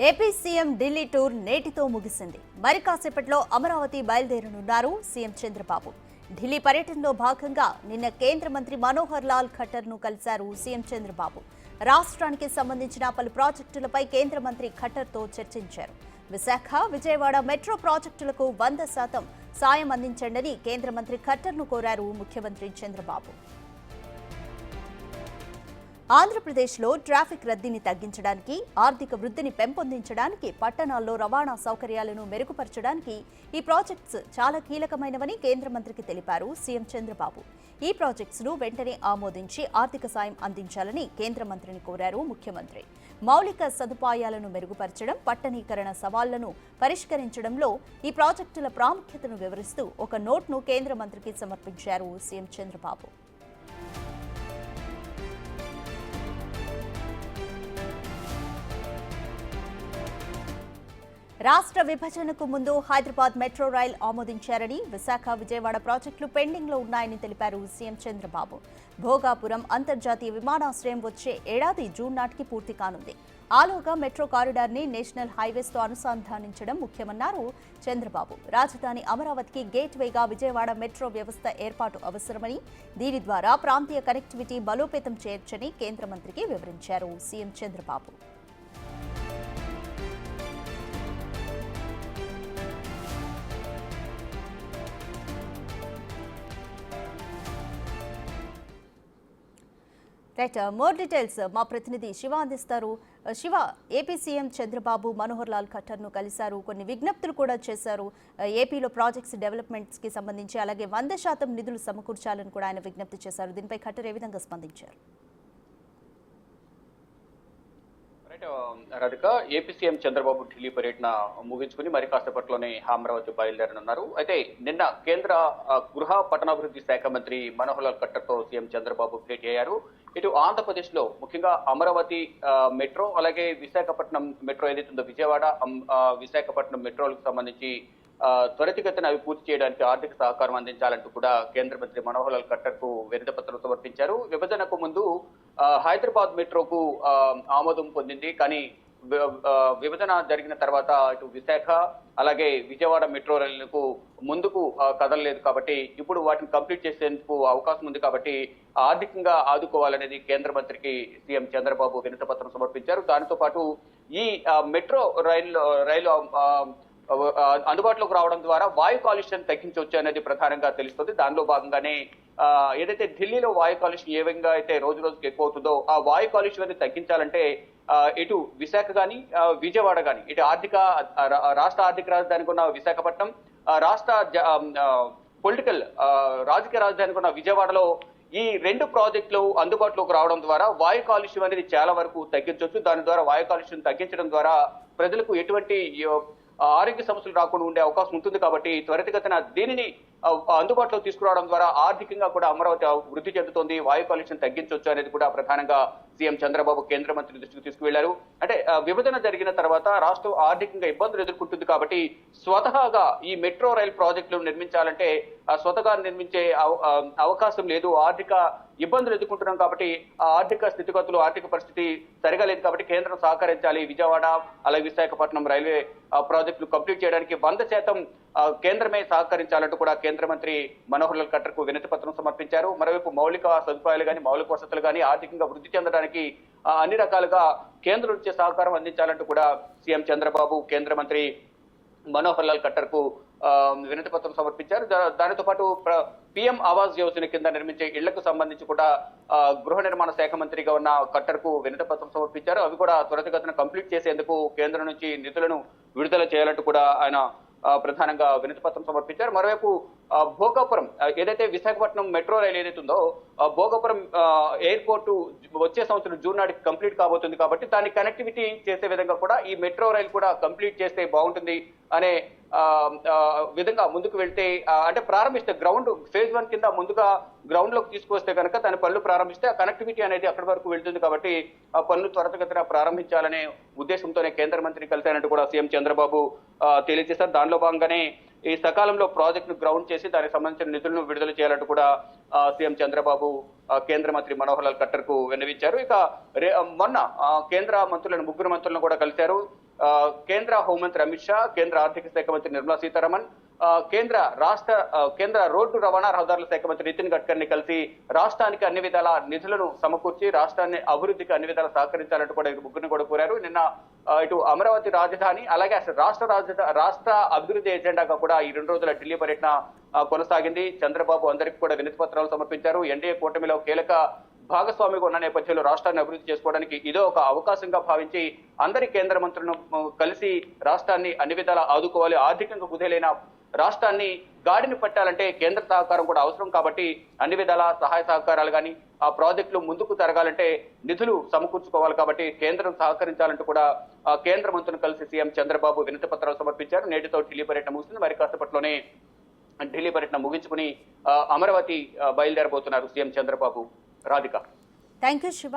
AP CM Delhi tour నేటితో ముగిసింది. మరి కాసేపట్లో అమరావతి బయలుదేరనున్నారు సీఎం చంద్రబాబు. ఢిల్లీ పర్యటనలో భాగంగా నిన్న కేంద్ర మంత్రి మనోహర్ లాల్ ఖట్టర్ను కలిశారు సీఎం చంద్రబాబు. రాష్ట్రానికి సంబంధించిన పలు ప్రాజెక్టులపై కేంద్ర మంత్రి ఖట్టర్తో చర్చించారు. విశాఖ, విజయవాడ మెట్రో ప్రాజెక్టులకు 100% సాయం అందించండని కేంద్ర మంత్రి ఖట్టర్ను కోరారు ముఖ్యమంత్రి చంద్రబాబు. ఆంధ్రప్రదేశ్లో ట్రాఫిక్ రద్దీని తగ్గించడానికి, ఆర్థిక వృద్ధిని పెంపొందించడానికి, పట్టణాల్లో రవాణా సౌకర్యాలను మెరుగుపరచడానికి ఈ ప్రాజెక్ట్స్ చాలా కీలకమైనవని కేంద్ర మంత్రికి తెలిపారు సీఎం చంద్రబాబు. ఈ ప్రాజెక్ట్స్ను వెంటనే ఆమోదించి ఆర్థిక సాయం అందించాలని కేంద్ర మంత్రిని కోరారు ముఖ్యమంత్రి. మౌలిక సదుపాయాలను మెరుగుపరచడం, పట్టణీకరణ సవాళ్లను పరిష్కరించడంలో ఈ ప్రాజెక్టుల ప్రాముఖ్యతను వివరిస్తూ ఒక నోట్ను కేంద్ర మంత్రికి సమర్పించారు సీఎం చంద్రబాబు. రాష్ట్ర విభజనకు ముందు హైదరాబాద్ మెట్రో రైల్ ఆమోదించారని, విశాఖ, విజయవాడ ప్రాజెక్టులు పెండింగ్లో ఉన్నాయని తెలిపారు సీఎం చంద్రబాబు. భోగాపురం అంతర్జాతీయ విమానాశ్రయం వచ్చే ఏడాది జూన్ నాటికి పూర్తి కానుంది. ఆలోగా మెట్రో కారిడార్ని నేషనల్ హైవేస్తో అనుసంధానించడం ముఖ్యమన్నారు చంద్రబాబు. రాజధాని అమరావతికి గేట్వేగా విజయవాడ మెట్రో వ్యవస్థ ఏర్పాటు అవసరమని, దీని ద్వారా ప్రాంతీయ కనెక్టివిటీ బలోపేతం చేయొచ్చని కేంద్ర మంత్రికి వివరించారు CM Chandrababu. Right, more details మా ప్రతినిధి శివ అందిస్తారు. శివ, ఏపీ సీఎం చంద్రబాబు మనోహర్ లాల్ ఖట్టర్ను కలిశారు, కొన్ని విజ్ఞప్తులు కూడా చేశారు. ఏపీలో ప్రాజెక్ట్స్ డెవలప్మెంట్స్కి సంబంధించి, అలాగే 100% నిధులు సమకూర్చాలని కూడా ఆయన విజ్ఞప్తి చేశారు. దీనిపై ఖట్టర్ ఏ విధంగా స్పందించారు? రాధిక, ఏపీ సీఎం చంద్రబాబు ఢిల్లీ పర్యటన ముగించుకుని మరి కాసేపట్లోనే అమరావతి బయలుదేరనున్నారు. అయితే నిన్న కేంద్ర గృహ పట్టణాభివృద్ధి శాఖ మంత్రి మనోహర్ లాల్ ఖట్టర్తో సీఎం చంద్రబాబు భేటీ అయ్యారు. ఇటు ఆంధ్రప్రదేశ్ లో ముఖ్యంగా అమరావతి మెట్రో, అలాగే విశాఖపట్నం మెట్రో ఏదైతే ఉందో, విజయవాడ విశాఖపట్నం మెట్రోలకు సంబంధించి త్వరితగతిన అవి పూర్తి చేయడానికి ఆర్థిక సహకారం అందించాలంటూ కూడా కేంద్ర మంత్రి మనోహర్ లాల్ ఖట్టర్ కు వినతి పత్రం సమర్పించారు. విభజనకు ముందు హైదరాబాద్ మెట్రోకు ఆమోదం పొందింది, కానీ విభజన జరిగిన తర్వాత ఇటు విశాఖ అలాగే విజయవాడ మెట్రో రైళ్లకు ముందుకు కదలలేదు. కాబట్టి ఇప్పుడు వాటిని కంప్లీట్ చేసేందుకు అవకాశం ఉంది. కాబట్టి ఆర్థికంగా ఆదుకోవాలనేది కేంద్ర మంత్రికి సీఎం చంద్రబాబు వినతి పత్రం సమర్పించారు. దానితో పాటు ఈ మెట్రో రైలు అందుబాటులోకి రావడం ద్వారా వాయు కాలుష్యాన్ని తగ్గించవచ్చు అనేది ప్రధానంగా తెలుస్తుంది. దానిలో భాగంగానే ఏదైతే ఢిల్లీలో వాయు కాలుష్యం ఏ విధంగా అయితే రోజు రోజుకి ఎక్కువ అవుతుందో, ఆ వాయు కాలుష్యాన్ని తగ్గించాలంటే ఇటు విశాఖ కానీ విజయవాడ కానీ, ఇటు రాష్ట్ర ఆర్థిక రాజధానికి ఉన్న విశాఖపట్నం, రాష్ట్ర పొలిటికల్ రాజకీయ రాజధానికి ఉన్న విజయవాడలో ఈ 2 ప్రాజెక్టులు అందుబాటులోకి రావడం ద్వారా వాయు కాలుష్యం అనేది చాలా వరకు తగ్గించవచ్చు. దాని ద్వారా వాయు కాలుష్యం తగ్గించడం ద్వారా ప్రజలకు ఎటువంటి ఆరోగ్య సమస్యలు రాకుండా ఉండే అవకాశం ఉంటుంది. కాబట్టి త్వరితగతిన దీనిని అందుబాటులో తీసుకురావడం ద్వారా ఆర్థికంగా కూడా అమరావతి వృద్ధి చెందుతోంది, వాయు కాలుష్యం తగ్గించవచ్చు అనేది కూడా ప్రధానంగా సీఎం చంద్రబాబు కేంద్ర మంత్రి దృష్టికి తీసుకువెళ్లారు. అంటే విభజన జరిగిన తర్వాత రాష్ట్రం ఆర్థికంగా ఇబ్బందులు ఎదుర్కొంటుంది. కాబట్టి స్వతహాగా ఈ మెట్రో రైల్ ప్రాజెక్టులు నిర్మించాలంటే స్వతగా నిర్మించే అవకాశం లేదు. ఆర్థిక ఇబ్బందులు ఎదుర్కొంటున్నాం కాబట్టి ఆర్థిక స్థితిగతులు, ఆర్థిక పరిస్థితి సరిగా లేదు. కాబట్టి కేంద్రం సహకరించాలి. విజయవాడ అలాగే విశాఖపట్నం రైల్వే ప్రాజెక్టులు కంప్లీట్ చేయడానికి 100% కేంద్రమే సహకరించాలంటూ కూడా కేంద్ర మంత్రి మనోహర్ లాల్ ఖట్టర్ కు వినతి పత్రం సమర్పించారు. మరోవైపు మౌలిక సదుపాయాలు కానీ, మౌలిక వసతులు కానీ ఆర్థికంగా వృద్ధి చెందడానికి అన్ని రకాలుగా కేంద్రం నుంచి సహకారం అందించాలంటూ కూడా సీఎం చంద్రబాబు కేంద్ర మంత్రి మనోహర్ లాల్ ఖట్టర్ కు వినతి పత్రం సమర్పించారు. దానితో పాటు పిఎం ఆవాస్ యోజన కింద నిర్మించే ఇళ్లకు సంబంధించి కూడా గృహ నిర్మాణ శాఖ మంత్రిగా ఉన్న ఖట్టర్ కు వినతి పత్రం సమర్పించారు. అవి కూడా త్వరితగతిన కంప్లీట్ చేసేందుకు కేంద్రం నుంచి నిధులను విడుదల చేయాలంటూ కూడా ఆయన ప్రధానంగా వినతి పత్రం సమర్పించారు. మరోవైపు భోగాపురం ఏదైతే విశాఖపట్నం మెట్రో రైలు ఏదైతే ఉందో, భోగాపురం ఎయిర్పోర్టు వచ్చే సంవత్సరం జూన్ నాటికి కంప్లీట్ కాబోతుంది. కాబట్టి దాన్ని కనెక్టివిటీ చేసే విధంగా కూడా ఈ మెట్రో రైలు కూడా కంప్లీట్ చేస్తే బాగుంటుంది అనే విధంగా ముందుకు వెళ్తే, అంటే ప్రారంభిస్తే గ్రౌండ్ ఫేజ్ 1 కింద ముందుగా గ్రౌండ్ లోకి తీసుకొస్తే కనుక దాని పనులు ప్రారంభిస్తే ఆ కనెక్టివిటీ అనేది అక్కడి వరకు వెళ్తుంది. కాబట్టి ఆ పనులు త్వరితగతిన ప్రారంభించాలనే ఉద్దేశంతోనే కేంద్ర మంత్రి కలిశారంటూ కూడా సీఎం చంద్రబాబు తెలియజేశారు. దానిలో భాగంగానే ఈ సకాలంలో ప్రాజెక్టును గ్రౌండ్ చేసి దానికి సంబంధించిన నిధులను విడుదల చేయాలంటూ కూడా సీఎం చంద్రబాబు కేంద్ర మంత్రి మనోహర్ లాల్ ఖట్టర్ కు విన్నవించారు. ఇక మొన్న కేంద్ర మంత్రులను ముగ్గురు మంత్రులను కూడా కలిశారు. కేంద్ర హోంమంత్రి అమిత్ షా, కేంద్ర ఆర్థిక శాఖ మంత్రి నిర్మలా సీతారామన్, కేంద్ర రోడ్డు రవాణా రహదారుల శాఖ మంత్రి నితిన్ గడ్కర్ని కలిసి రాష్ట్రానికి అన్ని విధాల నిధులను సమకూర్చి రాష్ట్రాన్ని అభివృద్ధికి అన్ని విధాలు సహకరించాలంటూ కూడా ముగ్గురిని కూడా కోరారు. నిన్న ఇటు అమరావతి రాజధాని అలాగే అసలు రాష్ట్ర అభివృద్ధి ఎజెండాగా కూడా ఈ 2 రోజుల ఢిల్లీ పర్యటన కొనసాగింది. చంద్రబాబు అందరికీ కూడా వినతి పత్రాలు సమర్పించారు. ఎన్డీఏ కూటమిలో కీలక భాగస్వామిగా ఉన్న నేపథ్యంలో రాష్ట్రాన్ని అభివృద్ధి చేసుకోవడానికి ఇదో ఒక అవకాశంగా భావించి అందరి కేంద్ర మంత్రులను కలిసి రాష్ట్రాన్ని అన్ని విధాలా ఆదుకోవాలి, ఆర్థికంగా కుదేలైన రాష్ట్రాన్ని గాడిని పట్టాలంటే కేంద్ర సహకారం కూడా అవసరం కాబట్టి అన్ని విధాల సహాయ సహకారాలు కానీ ఆ ప్రాజెక్టులు ముందుకు జరగాలంటే నిధులు సమకూర్చుకోవాలి కాబట్టి కేంద్రం సహకరించాలంటూ కూడా కేంద్ర మంత్రులను కలిసి సీఎం చంద్రబాబు వినతి పత్రాలు సమర్పించారు. నేటితో ఢిల్లీ పర్యటన ముగిసింది. మరి కాసేపట్లోనే ఢిల్లీ పర్యటన ముగించుకుని అమరావతి బయలుదేరబోతున్నారు CM Chandrababu. Radhika. Thank you Shiva.